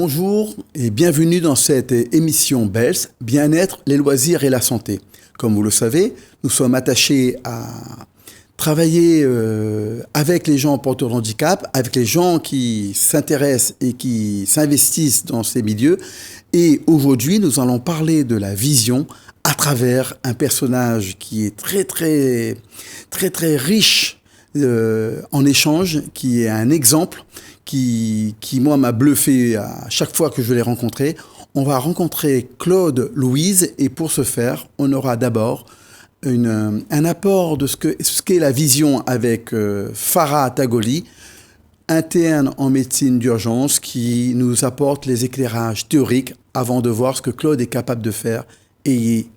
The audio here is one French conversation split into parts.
Bonjour et bienvenue dans cette émission BELS, Bien-être, les loisirs et la santé. Comme vous le savez, nous sommes attachés à travailler avec les gens porteurs de handicap, avec les gens qui s'intéressent et qui s'investissent dans ces milieux. Et aujourd'hui, nous allons parler de la vision à travers un personnage qui est très riche en échange, qui est un exemple qui moi, m'a bluffé à chaque fois que je l'ai rencontré. On va rencontrer Claude Louise et pour ce faire, on aura d'abord un apport de ce qu'est la vision avec Farah Tagoli, interne en médecine d'urgence, qui nous apporte les éclairages théoriques avant de voir ce que Claude est capable de faire et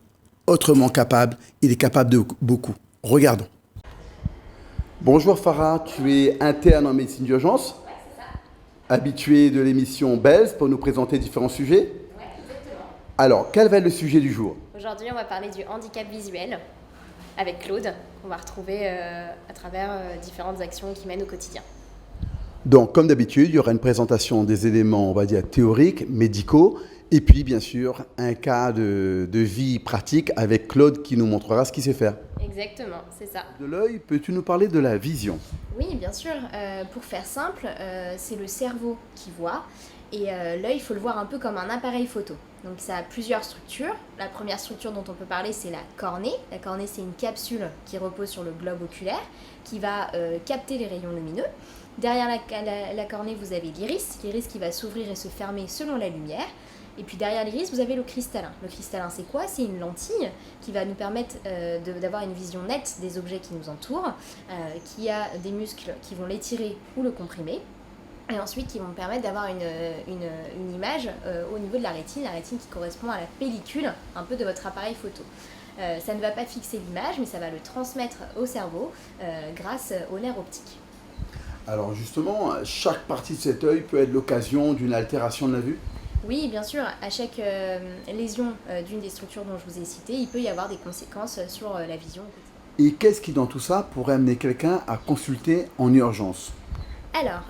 autrement capable, il est capable de beaucoup. Regardons. Bonjour Farah, tu es interne en médecine d'urgence, habituée de l'émission BELS pour nous présenter différents sujets. Oui, exactement. Alors, quel va être le sujet du jour? Aujourd'hui, on va parler du handicap visuel avec Claude, qu'on va retrouver à travers différentes actions qu'il mène au quotidien. Donc, comme d'habitude, il y aura une présentation des éléments, on va dire, théoriques, médicaux, et puis, bien sûr, un cas de vie pratique avec Claude qui nous montrera ce qu'il sait faire. Exactement, c'est ça. De l'œil, peux-tu nous parler de la vision? Oui, bien sûr. Pour faire simple, c'est le cerveau qui voit. Et l'œil, il faut le voir un peu comme un appareil photo. Donc ça a plusieurs structures. La première structure dont on peut parler, c'est la cornée. La cornée, c'est une capsule qui repose sur le globe oculaire, qui va capter les rayons lumineux. Derrière la cornée, vous avez l'iris. L'iris qui va s'ouvrir et se fermer selon la lumière. Et puis derrière l'iris, vous avez le cristallin. Le cristallin, c'est quoi? C'est une lentille qui va nous permettre d'avoir une vision nette des objets qui nous entourent, qui a des muscles qui vont l'étirer ou le comprimer, et ensuite qui vont permettre d'avoir une image au niveau de la rétine qui correspond à la pellicule un peu de votre appareil photo. Ça ne va pas fixer l'image, mais ça va le transmettre au cerveau grâce au nerf optique. Alors justement, chaque partie de cet œil peut être l'occasion d'une altération de la vue? Oui, bien sûr, à chaque lésion d'une des structures dont je vous ai citées, il peut y avoir des conséquences sur la vision. Et qu'est-ce qui, dans tout ça, pourrait amener quelqu'un à consulter en urgence? Alors,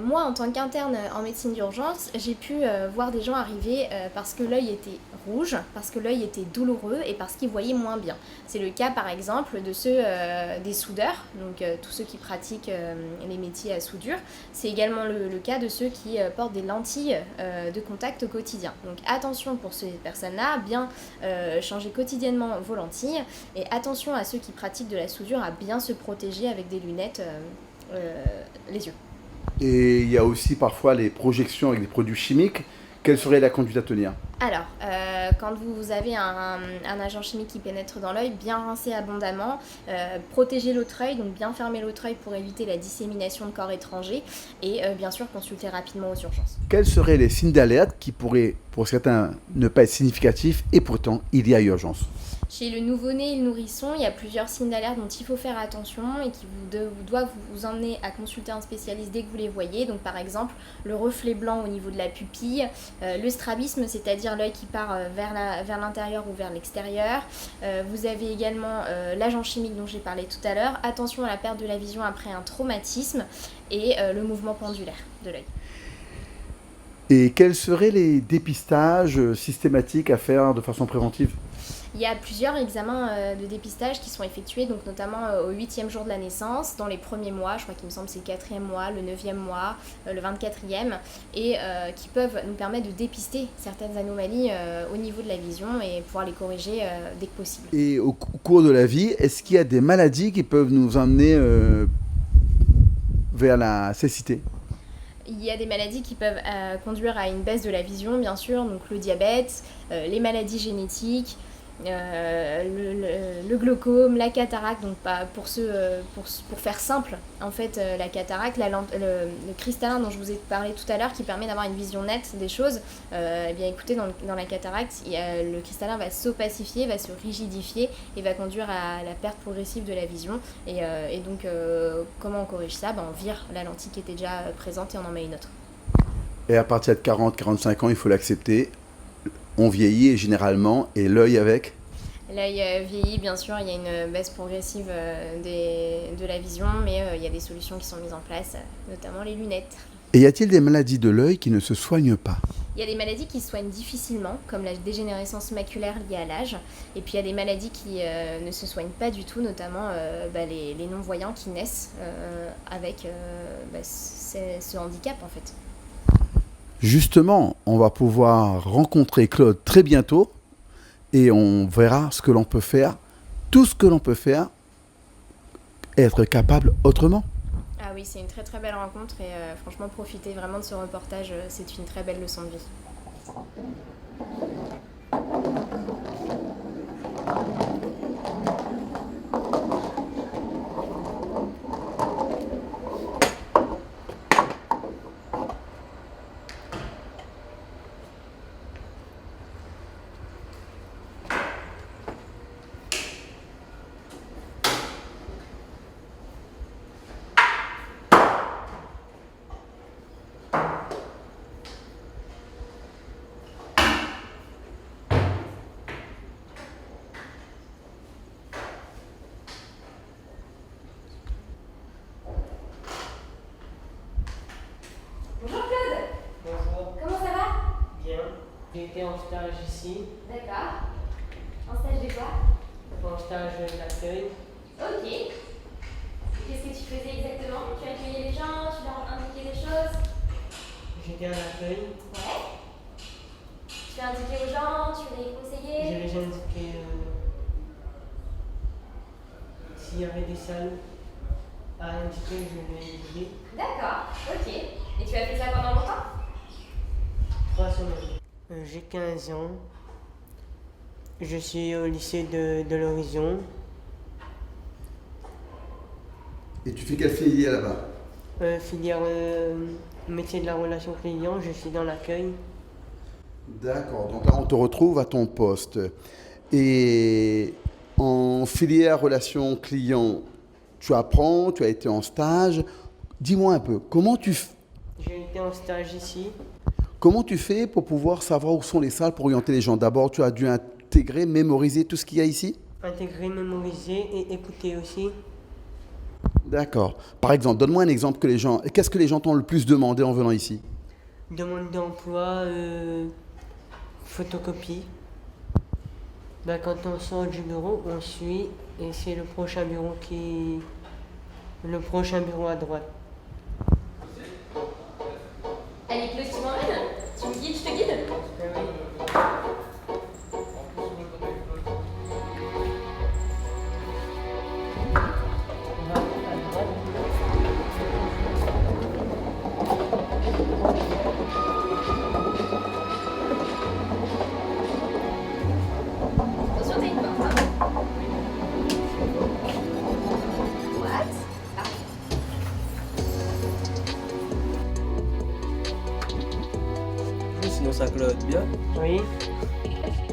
moi, en tant qu'interne en médecine d'urgence, j'ai pu voir des gens arriver parce que l'œil était rouge, parce que l'œil était douloureux et parce qu'ils voyaient moins bien. C'est le cas, par exemple, de ceux des soudeurs, donc tous ceux qui pratiquent les métiers à soudure. C'est également le cas de ceux qui portent des lentilles de contact au quotidien. Donc attention pour ces personnes-là, bien changer quotidiennement vos lentilles et attention à ceux qui pratiquent de la soudure à bien se protéger avec des lunettes les yeux. Et il y a aussi parfois les projections avec des produits chimiques. Quelle serait la conduite à tenir? Alors, quand vous avez un agent chimique qui pénètre dans l'œil, bien rincer abondamment, protéger l'autre œil, donc bien fermer l'autre œil pour éviter la dissémination de corps étrangers et bien sûr consulter rapidement aux urgences. Quels seraient les signes d'alerte qui pourraient, pour certains, ne pas être significatifs et pourtant il y a urgence? Chez le nouveau-né et le nourrisson, il y a plusieurs signes d'alerte dont il faut faire attention et qui doivent vous emmener à consulter un spécialiste dès que vous les voyez. Donc par exemple, le reflet blanc au niveau de la pupille, le strabisme, c'est-à-dire l'œil qui part vers l'intérieur ou vers l'extérieur. Vous avez également l'agent chimique dont j'ai parlé tout à l'heure. Attention à la perte de la vision après un traumatisme et le mouvement pendulaire de l'œil. Et quels seraient les dépistages systématiques à faire de façon préventive? Il y a plusieurs examens de dépistage qui sont effectués, donc notamment au 8e jour de la naissance, dans les premiers mois, je crois qu'il me semble que c'est le 4e mois, le 9e mois, le 24e, et qui peuvent nous permettre de dépister certaines anomalies au niveau de la vision et pouvoir les corriger dès que possible. Et au cours de la vie, est-ce qu'il y a des maladies qui peuvent nous emmener vers la cécité? Il y a des maladies qui peuvent conduire à une baisse de la vision, bien sûr, donc le diabète, les maladies génétiques, le glaucome, la cataracte. Donc pour faire simple, en fait, la cataracte, le cristallin dont je vous ai parlé tout à l'heure qui permet d'avoir une vision nette des choses, eh bien écoutez, dans la cataracte, le cristallin va s'opacifier, va se rigidifier et va conduire à la perte progressive de la vision. Et donc comment on corrige ça? On vire la lentille qui était déjà présente et on en met une autre. Et à partir de 40-45 ans, il faut l'accepter. On vieillit généralement, et l'œil avec? L'œil vieillit, bien sûr, il y a une baisse progressive de la vision, mais il y a des solutions qui sont mises en place, notamment les lunettes. Et y a-t-il des maladies de l'œil qui ne se soignent pas? Il y a des maladies qui se soignent difficilement, comme la dégénérescence maculaire liée à l'âge. Et puis il y a des maladies qui ne se soignent pas du tout, notamment les non-voyants qui naissent avec ce handicap en fait. Justement, on va pouvoir rencontrer Claude très bientôt et on verra ce que l'on peut faire, tout ce que l'on peut faire, être capable autrement. Ah oui, c'est une très très belle rencontre et franchement profitez vraiment de ce reportage, c'est une très belle leçon de vie. Bonjour Claude. Bonjour. Comment ça va? Bien. J'ai été en stage ici, D'accord. En stage de quoi? en stage d'accueil. Ok. Et qu'est-ce que tu faisais exactement? Tu accueillais les gens, tu leur indiquais des choses? J'étais en accueil. Ouais. Tu indiquais aux gens, tu les Je conseillais? les indiquais s'il y avait des salles à indiquer, je les indiquais. D'accord, ok. Et tu as fait ça pendant longtemps? 3 semaines. J'ai 15 ans. Je suis au lycée de l'Horizon. Et tu fais quelle filière là-bas? Filière métier de la relation client, je suis dans l'accueil. D'accord, donc là on te retrouve à ton poste. Et en filière relation client, tu apprends, tu as été en stage. Dis-moi un peu, J'ai été en stage ici. comment tu fais pour pouvoir savoir où sont les salles pour orienter les gens? D'abord, tu as dû intégrer, mémoriser tout ce qu'il y a ici? Intégrer, mémoriser et écouter aussi. D'accord. Par exemple, donne-moi un exemple qu'est-ce que les gens t'ont le plus demandé en venant ici? Demande d'emploi, photocopie. Quand on sort du bureau, on suit et c'est le prochain bureau à droite. Allez Claude, tu m'emmènes? Tu me guides, je te guide? On va à droite. Attention, t'as une porte, hein? What? Ah. Sinon ça Claude, bien? Oui,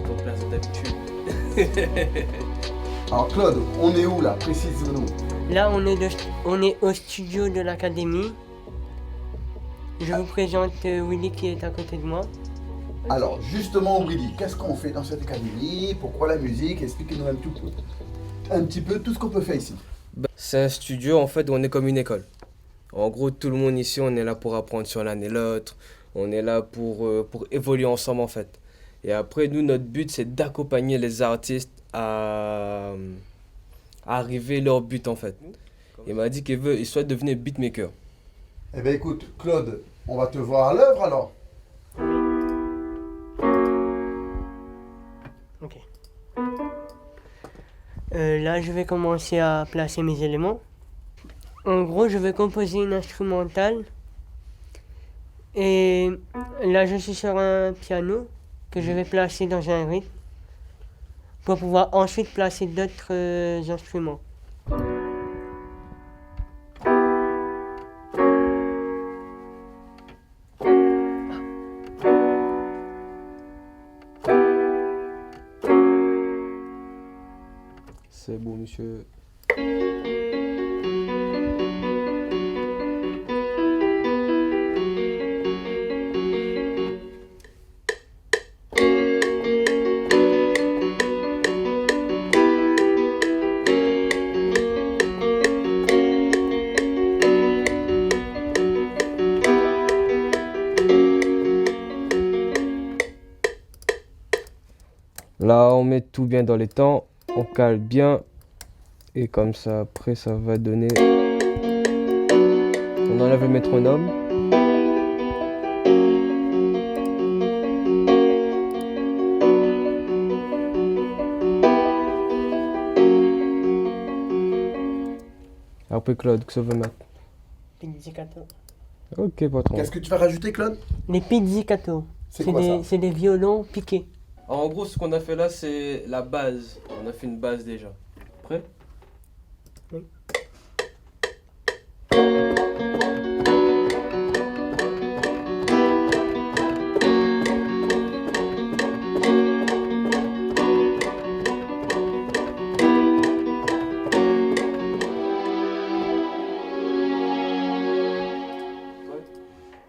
Donc là c'est d'habitude. Alors Claude, on est où là? Précise-nous. là on est au studio de l'académie. Je vous présente Willy qui est à côté de moi. Alors justement, Willy, qu'est-ce qu'on fait dans cette académie? Pourquoi la musique? Expliquez-nous un petit peu tout ce qu'on peut faire ici. C'est un studio en fait où on est comme une école. En gros, tout le monde ici, on est là pour apprendre sur l'un et l'autre. On est là pour évoluer ensemble en fait. Et après, nous, notre but, c'est d'accompagner les artistes à arriver à leur but en fait. Il m'a dit qu'il souhaite devenir beatmaker. Eh bien écoute, Claude, on va te voir à l'œuvre alors. Ok. Là, je vais commencer à placer mes éléments. En gros, je vais composer une instrumentale. Et là, je suis sur un piano que je vais placer dans un rythme pour pouvoir ensuite placer d'autres instruments. C'est bon, monsieur. Là, on met tout bien dans les temps, on cale bien. Et comme ça, après, ça va donner... On enlève le métronome. Après, Claude, que ça veut mettre? Pizzicato. Ok, patron. Qu'est-ce que tu vas rajouter, Claude? Les pizzicato. C'est quoi ça? C'est des violons piqués. En gros, ce qu'on a fait là, c'est la base. On a fait une base déjà. Prêt? Oui.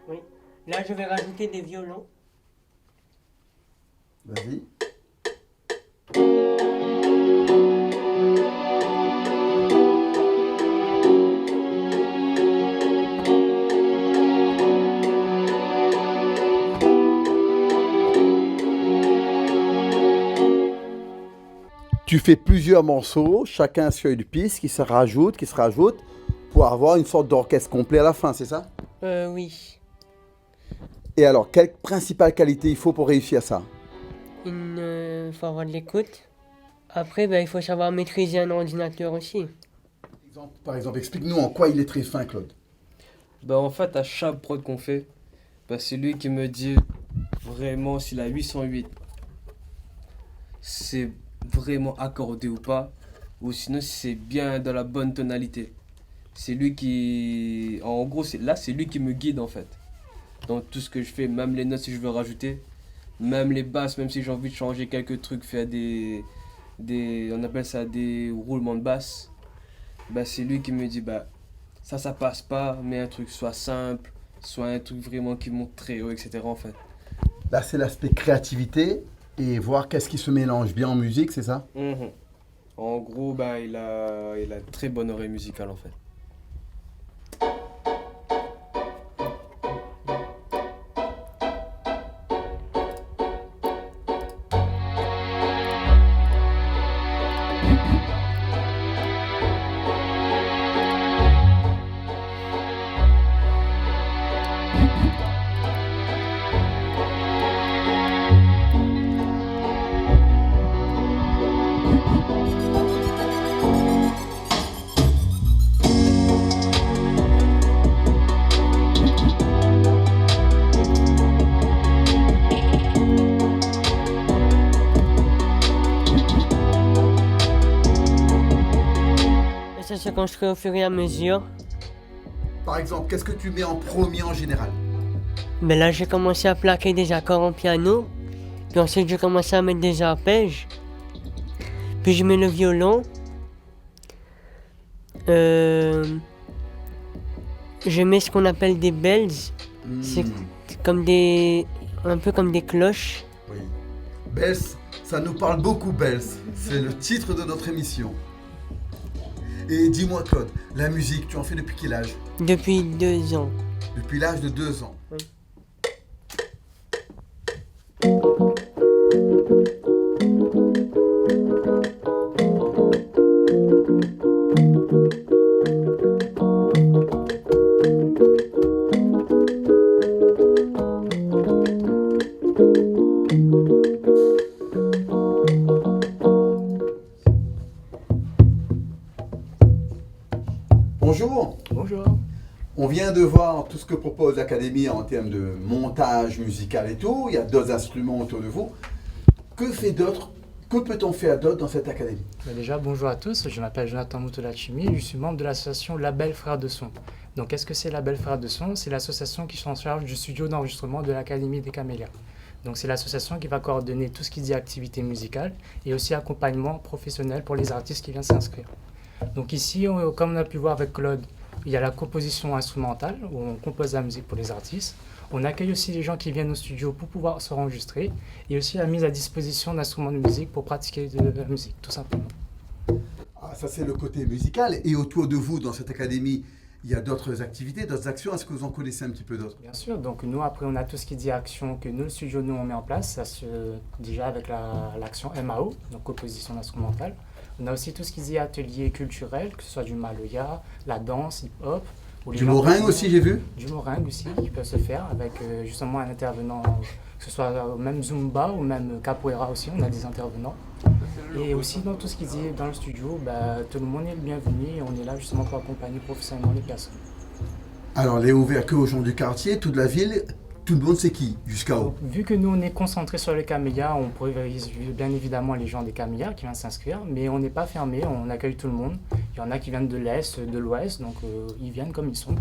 Oui. Là, je vais rajouter des violons. Vas-y. Tu fais plusieurs morceaux, chacun sur une piste qui se rajoute, pour avoir une sorte d'orchestre complet à la fin, c'est ça? Oui. Et alors, quelle principale qualité il faut pour réussir ça? Faut avoir de l'écoute. Après, il faut savoir maîtriser un ordinateur aussi. Par exemple, explique-nous en quoi il est très fin, Claude. Bah, en fait, à chaque prod qu'on fait, bah, c'est lui qui me dit vraiment si la 808 c'est vraiment accordé ou pas, ou sinon si c'est bien dans la bonne tonalité. C'est lui qui... En gros, c'est lui qui me guide en fait. Dans tout ce que je fais, même les notes si je veux rajouter, même les basses, même si j'ai envie de changer quelques trucs, faire on appelle ça des roulements de basse. Bah, c'est lui qui me dit, bah, ça passe pas, mais un truc soit simple, soit un truc vraiment qui monte très haut, etc. en fait. Là, c'est l'aspect créativité et voir qu'est-ce qui se mélange bien en musique, c'est ça? Mhm. En gros, bah, il a une très bonne oreille musicale en fait. Ça se construit au fur et à mesure. Par exemple, qu'est-ce que tu mets en premier en général? Mais là, j'ai commencé à plaquer des accords en piano. Puis ensuite, j'ai commencé à mettre des arpèges. Puis je mets le violon. Je mets ce qu'on appelle des bells. C'est comme un peu comme des cloches. Oui. Bells, ça nous parle beaucoup, Bells. C'est le titre de notre émission. Et dis-moi, Claude, la musique, tu en fais depuis quel âge? Depuis 2 ans. Depuis l'âge de 2 ans. Oui. Bonjour. Bonjour. On vient de voir tout ce que propose l'Académie en termes de montage musical et tout. Il y a d'autres instruments autour de vous. Que peut-on faire d'autre dans cette académie? Déjà, bonjour à tous. Je m'appelle Jonathan Moutolachimi. Je suis membre de l'association Label Frères de Son. Donc, qu'est-ce que c'est Label Frères de Son? C'est l'association qui est en charge du studio d'enregistrement de l'Académie des Camélias. Donc, c'est l'association qui va coordonner tout ce qui dit activité musicale et aussi accompagnement professionnel pour les artistes qui viennent s'inscrire. Donc ici, comme on a pu voir avec Claude, il y a la composition instrumentale, où on compose la musique pour les artistes. On accueille aussi les gens qui viennent au studio pour pouvoir se enregistrer, et aussi la mise à disposition d'instruments de musique pour pratiquer de la musique, tout simplement. Ah, ça, c'est le côté musical. Et autour de vous, dans cette académie, il y a d'autres activités, d'autres actions. Est-ce que vous en connaissez un petit peu d'autres? Bien sûr, donc nous après on a tout ce qui dit action que nous le studio nous on met en place, déjà avec l'action MAO, donc composition instrumentale. On a aussi tout ce qui dit atelier culturel, que ce soit du maloya, la danse, hip-hop. ou les Du gens moringue qui- aussi, j'ai vu. Du moringue aussi, qui peut se faire avec justement un intervenant, que ce soit même Zumba ou même Capoeira aussi, on a des intervenants. Et aussi dans tout ce qui dit dans le studio, tout le monde est le bienvenu et on est là justement pour accompagner professionnellement les personnes. Alors, elle est ouverte que aux gens du quartier, toute la ville, tout le monde sait qui, jusqu'à où? Donc, vu que nous on est concentré sur les camélias, on priorise bien évidemment les gens des camélias qui viennent s'inscrire, mais on n'est pas fermé, on accueille tout le monde. Il y en a qui viennent de l'Est, de l'Ouest, donc ils viennent comme ils sont.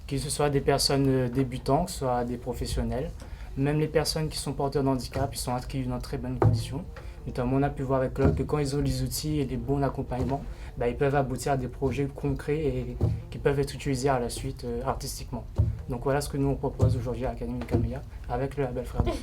Que ce soit des personnes débutants, que ce soit des professionnels, même les personnes qui sont porteurs de handicap, ils sont accueillis dans de très bonnes conditions. Notamment, on a pu voir avec Claude que quand ils ont les outils et les bons accompagnements, ils peuvent aboutir à des projets concrets et qui peuvent être utilisés à la suite artistiquement. Donc voilà ce que nous on propose aujourd'hui à l'Académie de Camélia avec le label Frères de Son.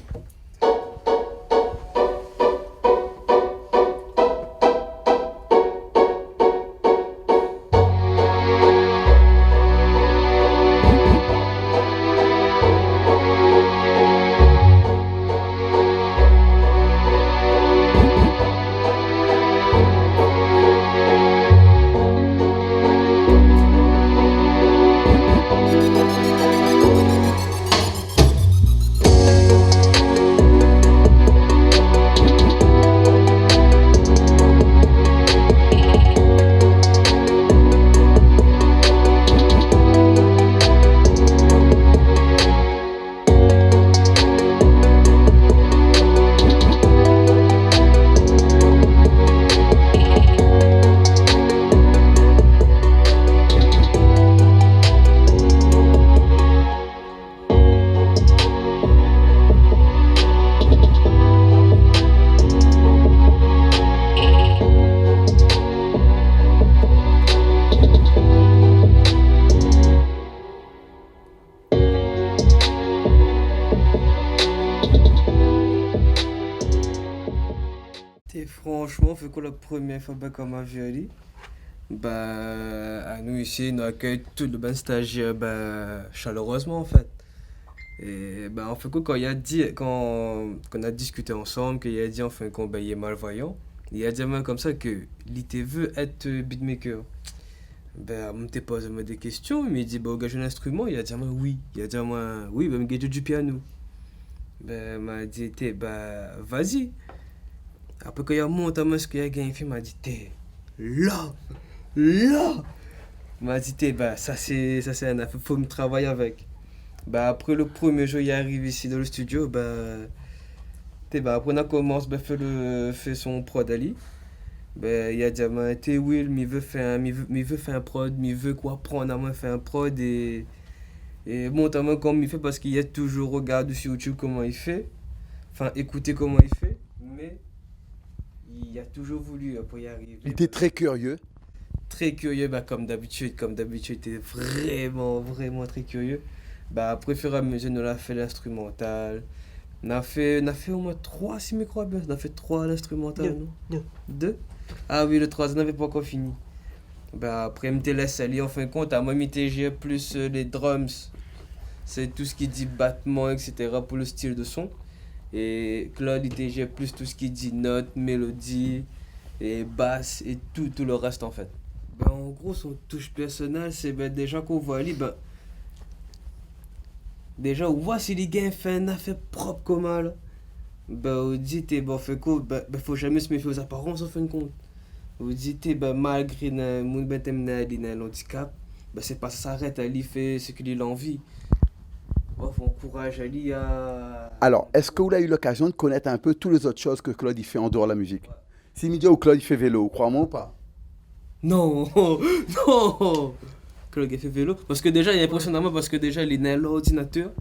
Et franchement, fait que la première fois qu'on m'a vu aller, à nous ici, nous accueillons tout le bon stagiaire chaleureusement en fait. Et en fait, quand il a dit, quand on a discuté ensemble, qu'il a dit enfin qu'on il est malvoyant, il a dit moi comme ça que il veut être beatmaker. On m'a posé des questions, il m'a dit gars, j'ai un instrument, il a dit moi oui, il a dit moi oui, il joue du piano. M'a dit vas-y. Après quand il a monté ce qu'il a gagné, il m'a dit là. M'a dit ça c'est un affaire, faut me travailler avec. Après le premier jour il arrive ici dans le studio, après on a commencé faire son prod Ali. Il a dit Will, il veut faire un prod, il veut quoi prendre à moi faire un prod et montamment comme il fait parce qu'il y a toujours regardé sur YouTube comment il fait, enfin écouter comment il fait, mais il a toujours voulu pour y arriver. Il était très curieux. Très curieux, comme d'habitude, il était vraiment très curieux. Après, au fur et à mesure, on a fait l'instrumental. On a fait au moins 3, si je me crois bien. On a fait 3 l'instrumental, non 2. Ah oui, le 3, on n'avait pas encore fini. Après, je me laisse aller, en fin de compte, à moi, j'ai plus les drums. C'est tout ce qui dit battement, etc. pour le style de son. Et Claude, j'ai plus tout ce qui dit notes, mélodie, et basse, et tout le reste, en fait. En gros, son touche personnelle, c'est déjà qu'on voit ali, déjà on voit si les gars font un affaire propre comme ça. On dit fait quoi, faut jamais se méfier aux apparences en fin de compte. On dit malgré un handicap, c'est pas ça s'arrête à lui faire ce qu'il a envie. On encourage Ali à... Alors, est-ce que vous avez eu l'occasion de connaître un peu toutes les autres choses que Claude il fait en dehors de la musique? Si il dit où Claude il fait vélo, crois-moi ou pas? Non. Claude il fait vélo. Parce que déjà, il est impressionnant parce que déjà, il est dans l'ordinateur.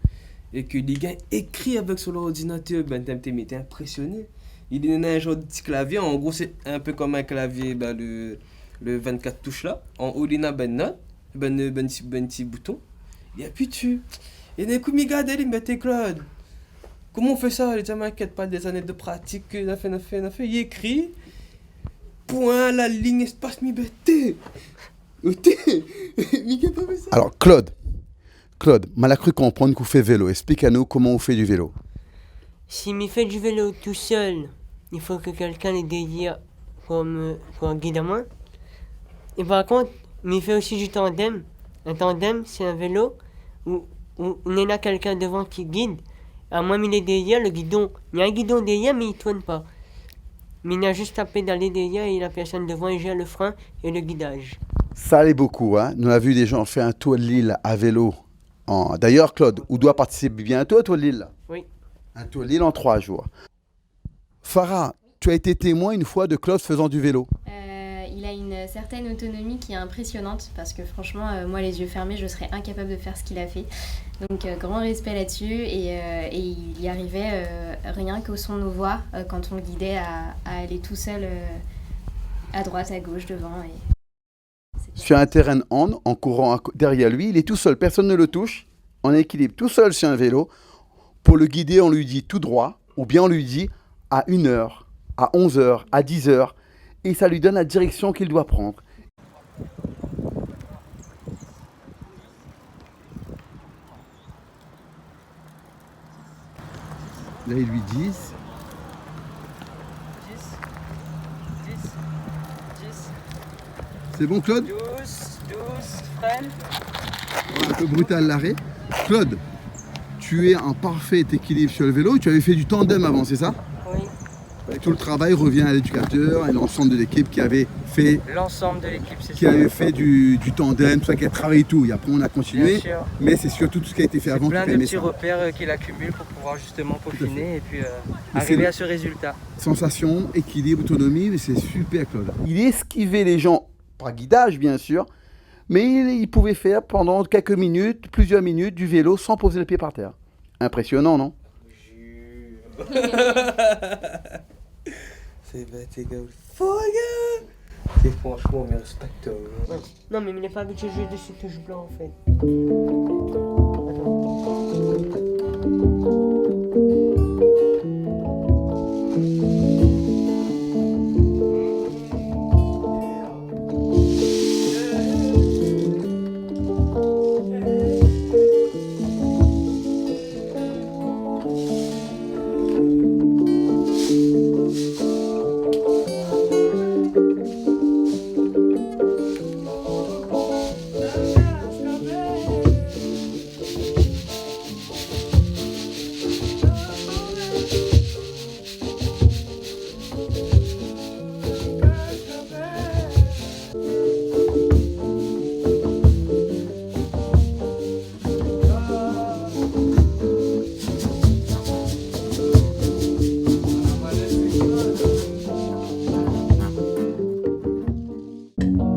Et que les gars écrit avec sur l'ordinateur, t'es impressionné. Il est dans un genre de petit clavier. En gros, c'est un peu comme un clavier, le 24 touches là. En haut, il y a note, petit bouton. Et puis tu... Et d'un coup, il regarde, il me dit Claude, comment on fait ça? Il dit, m'inquiète pas des années de pratique, il a fait. Il écrit, point, la ligne, espace, mi bête. Il pas fait ça. Alors, Claude, mal a cru comprendre qu'on fait vélo. Explique à nous comment on fait du vélo. Si je fais du vélo tout seul, il faut que quelqu'un l'ait dédié pour un guide à moi. Et par contre, il fait aussi du tandem. Un tandem, c'est un vélo où il y en a quelqu'un devant qui guide. À moi, il est derrière le guidon. Il y a un guidon derrière, mais il ne tourne pas. Mais il a juste à pédaler derrière et la personne devant, il gère le frein et le guidage. Ça allait beaucoup, hein. Nous on a vu des gens faire un tour de l'île à vélo. D'ailleurs, Claude, on doit participer bientôt au tour de l'île là. Oui. Un tour de l'île en 3 jours. Farah, tu as été témoin une fois de Claude faisant du vélo. Il a une certaine autonomie qui est impressionnante parce que franchement, moi les yeux fermés, je serais incapable de faire ce qu'il a fait. Donc grand respect là-dessus et il y arrivait rien qu'au son de nos voix quand on le guidait à aller tout seul à droite, à gauche, devant. Sur un terrain de hand, en courant derrière lui, il est tout seul, personne ne le touche, en équilibre, tout seul sur un vélo. Pour le guider, on lui dit tout droit, ou bien on lui dit à 1h, à 11h, à 10h, et ça lui donne la direction qu'il doit prendre. Là, ils lui disent... 10, C'est bon, Claude? 12, freine. Un peu brutal l'arrêt. Claude, tu es en parfait équilibre sur le vélo. Tu avais fait du tandem avant, c'est ça? Oui. Tout le travail revient à l'éducateur et l'ensemble de l'équipe qui avait fait, L'ensemble de l'équipe, c'est qui ça. avait fait du tandem, tout ça, qui a travaillé tout. Et après, on a continué. Bien sûr. Mais c'est surtout tout ce qui a été fait avant qui Plein a de aimé petits ça. repères qu'il accumule pour pouvoir justement peaufiner et puis c'est arriver le- à ce résultat. Sensation, équilibre, autonomie, mais c'est super, Claude. Il esquivait les gens, par guidage bien sûr, mais il pouvait faire pendant quelques minutes, plusieurs minutes, du vélo sans poser le pied par terre. Impressionnant, non? C'est c'est franchement, mais respecte. Non, mais il n'est pas habitué de jouer dessus touche blanc en fait.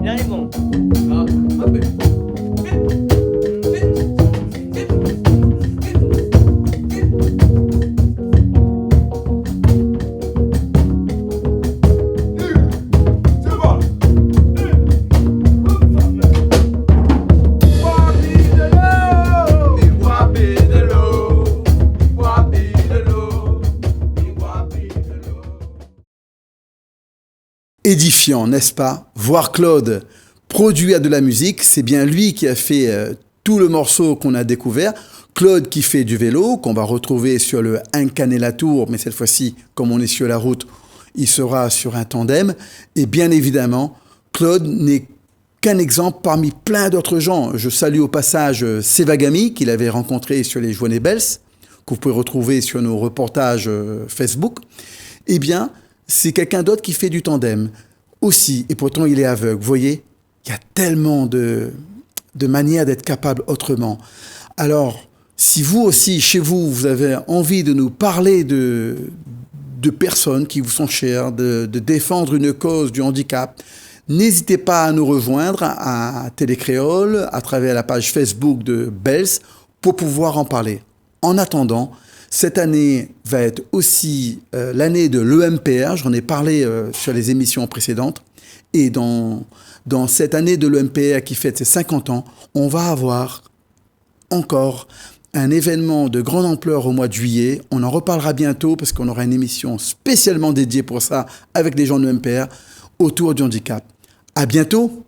Là, il est bon. Édifiant, n'est-ce pas? Voir Claude produire de la musique, c'est bien lui qui a fait tout le morceau qu'on a découvert. Claude qui fait du vélo, qu'on va retrouver sur le Incanet-la-Tour, mais cette fois-ci, comme on est sur la route, il sera sur un tandem. Et bien évidemment, Claude n'est qu'un exemple parmi plein d'autres gens. Je salue au passage Sevagami, qu'il avait rencontré sur les Journées Bels, que vous pouvez retrouver sur nos reportages Facebook. Eh bien, c'est quelqu'un d'autre qui fait du tandem aussi, et pourtant il est aveugle. Vous voyez, il y a tellement de manières d'être capable autrement. Alors, si vous aussi, chez vous, vous avez envie de nous parler de personnes qui vous sont chères, de défendre une cause du handicap, n'hésitez pas à nous rejoindre à Télécréole, à travers la page Facebook de Bels, pour pouvoir en parler. En attendant, cette année va être aussi l'année de l'EMPR, j'en ai parlé sur les émissions précédentes, et dans cette année de l'EMPR qui fête ses 50 ans, on va avoir encore un événement de grande ampleur au mois de juillet. On en reparlera bientôt parce qu'on aura une émission spécialement dédiée pour ça avec les gens de l'EMPR autour du handicap. À bientôt!